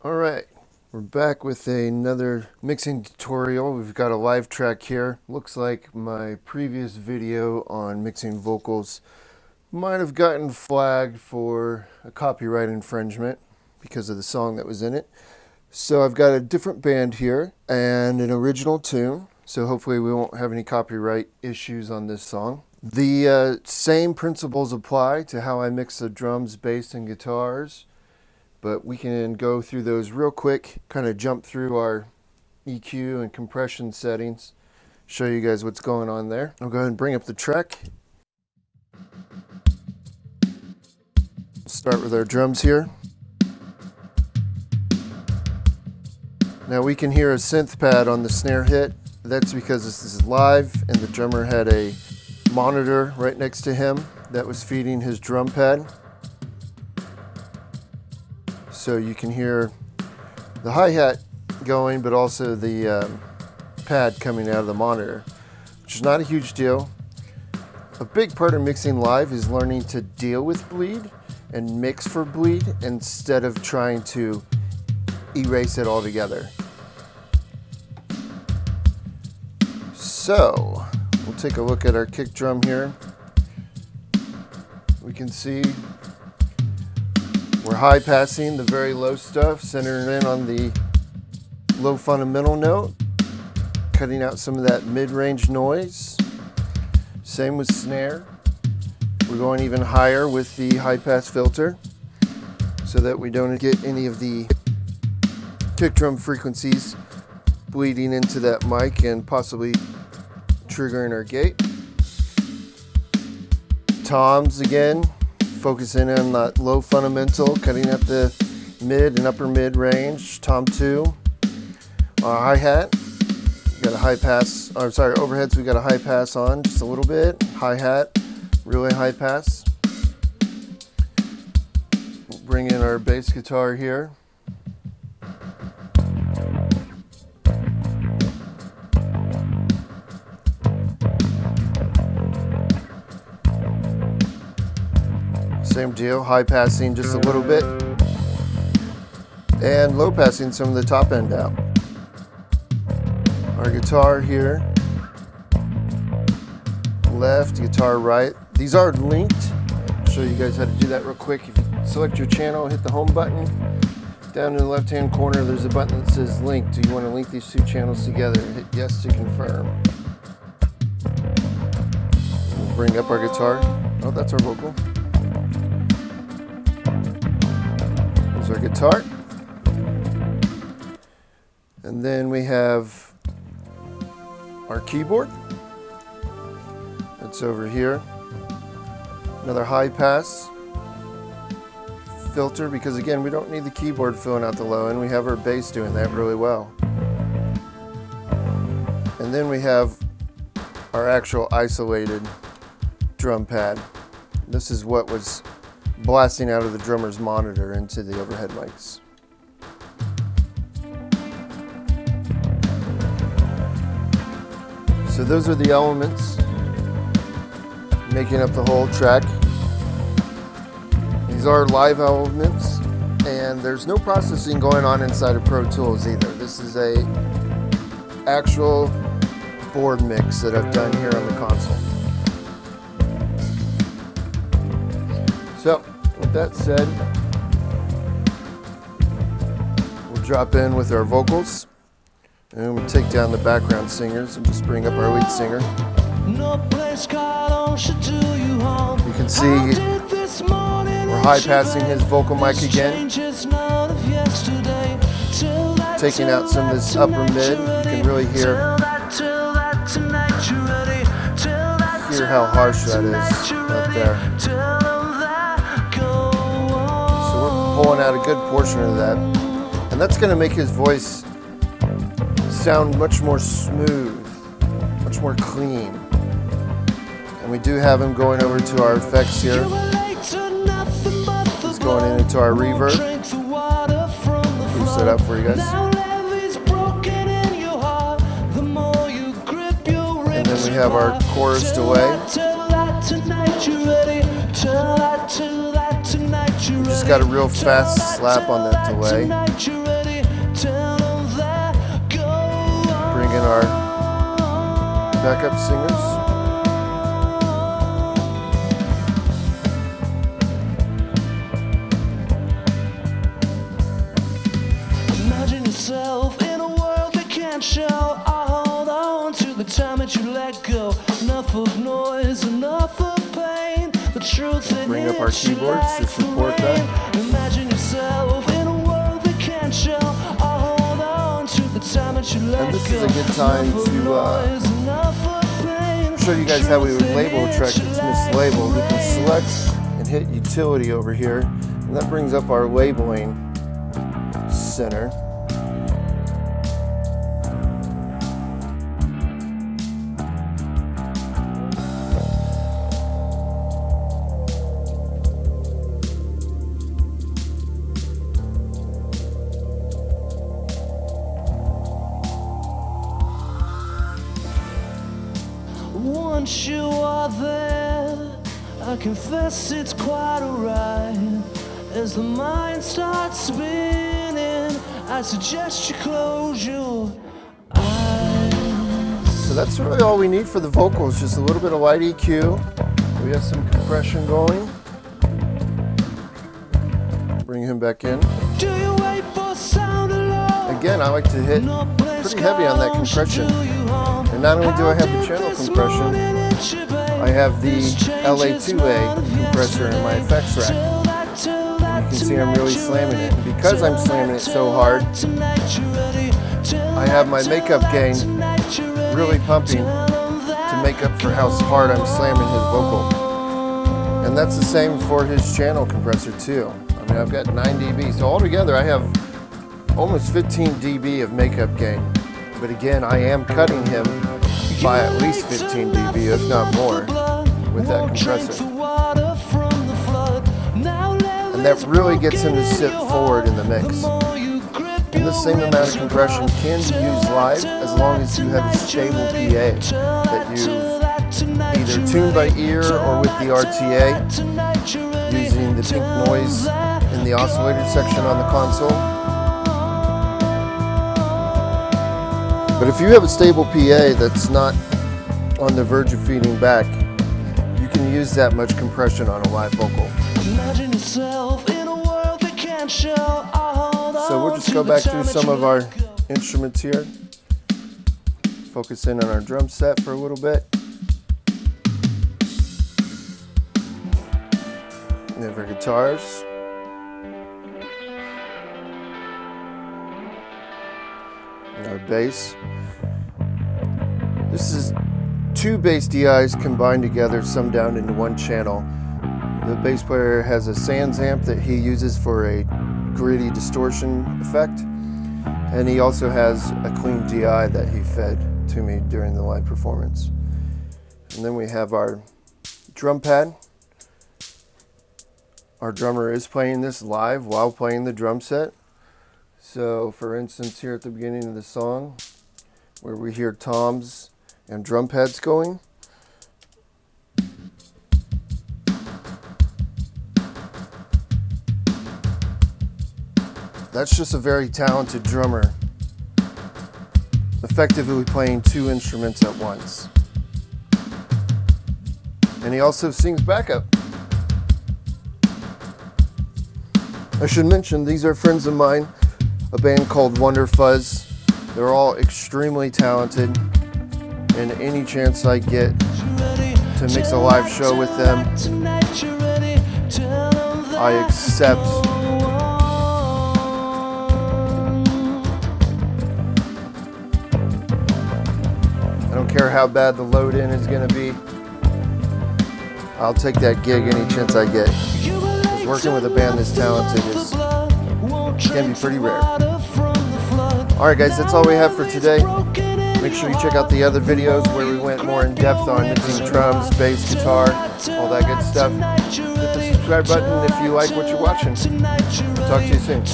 Alright, we're back with another mixing tutorial. We've got a live track here. Looks like my previous video on mixing vocals might have gotten flagged for a copyright infringement because of the song that was in it. So I've got a different band here and an original tune, so hopefully we won't have any copyright issues on this song. The same principles apply to how I mix the drums, bass, and guitars, but we can go through those real quick, kind of jump through our EQ and compression settings, show you guys what's going on there. I'll go ahead and bring up the track. Start with our drums here. Now we can hear a synth pad on the snare hit. That's because this is live and the drummer had a monitor right next to him that was feeding his drum pad. So you can hear the hi-hat going, but also the pad coming out of the monitor, which is not a huge deal. A big part of mixing live is learning to deal with bleed and mix for bleed instead of trying to erase it altogether. So we'll take a look at our kick drum here. We can see we're high passing the very low stuff, centering in on the low fundamental note, cutting out some of that mid-range noise. Same with snare. We're going even higher with the high pass filter so that we don't get any of the kick drum frequencies bleeding into that mic and possibly triggering our gate. Toms again, focusing on that low fundamental, cutting out the mid and upper mid range. Tom 2. Our hi-hat, we got a high pass, or sorry, overheads we got a high pass on just a little bit. Hi-hat, really high pass. We'll bring in our bass guitar here. Same deal, high passing just a little bit and low passing some of the top end out. Our guitar here, left, guitar right. These are linked. I'll show you guys how to do that real quick. If you select your channel, hit the home button. Down in the left hand corner there's a button that says link. Do you want to link these two channels together? Hit yes to confirm. We'll bring up our guitar. Oh, that's our vocal. Our guitar, and then we have our keyboard that's over here. Another high pass filter, because again we don't need the keyboard filling out the low end, we have our bass doing that really well. And then we have our actual isolated drum pad. This is what was blasting out of the drummer's monitor into the overhead mics. So those are the elements making up the whole track. These are live elements, and there's no processing going on inside of Pro Tools either. This is a actual board mix that I've done here on the console. So, with that said, we'll drop in with our vocals and we'll take down the background singers and just bring up our lead singer. You can see we're high passing his vocal mic again, taking out some of this upper mid. You can really hear how harsh that is up there. Pulling out a good portion of that, and that's going to make his voice sound much more smooth, much more clean. And we do have him going over to our effects here. He's going into our reverb. Boost that up for you guys. And then we have our chorus delay. We're just just got a real fast slap on that delay. Bring in our backup singers. Imagine yourself in a world that can't show. I hold on to the time that you let go. Enough of noise, enough of pain. The truth that bring up our keyboards to support that. Imagine yourself in a world that can't show. I hold on to the time that you let go. And this is a good time to show you guys how we would label a track that's mislabeled. We can select and hit utility over here, and that brings up our labeling center. Once you are there, I confess it's quite alright. As the mind starts spinning, I suggest you close your eyes. So that's really all we need for the vocals, just a little bit of light EQ. We have some compression going. Bring him back in. Do you wait for sound alone? Again, I like to hit pretty heavy on that compression. And not only do I have the channel compression, I have the LA2A compressor in my effects rack. And you can see I'm really slamming it. And because I'm slamming it so hard, I have my makeup gain really pumping to make up for how hard I'm slamming his vocal. And that's the same for his channel compressor too. I mean, I've got 9 dB, so altogether I have almost 15 dB of makeup gain. But again, I am cutting him by at least 15 dB, if not more, with that compressor. And that really gets him to sit forward in the mix. And this same amount of compression can be used live as long as you have a stable PA that you've either tuned by ear or with the RTA, using the pink noise in the oscillator section on the console. But if you have a stable PA that's not on the verge of feeding back, you can use that much compression on a live vocal. So we'll just go back through some of our instruments here. Focus in on our drum set for a little bit. And then for guitars. And our bass. This is 2 bass DIs combined together, summed down into one channel. The bass player has a Sans amp that he uses for a gritty distortion effect, and he also has a clean DI that he fed to me during the live performance. And then we have our drum pad. Our drummer is playing this live while playing the drum set. So for instance, here at the beginning of the song, where we hear toms and drum pads going, that's just a very talented drummer, effectively playing 2 instruments at once. And he also sings backup. I should mention, these are friends of mine, a band called Wonder Fuzz. They're all extremely talented, and any chance I get to mix a live show with them, I accept. I don't care how bad the load in is going to be. I'll take that gig any chance I get. Because working with a band this talented can be pretty rare. Alright guys, that's all we have for today. Make sure you check out the other videos where we went more in depth on mixing drums, bass, guitar, all that good stuff. Hit the subscribe button if you like what you're watching. Talk to you soon.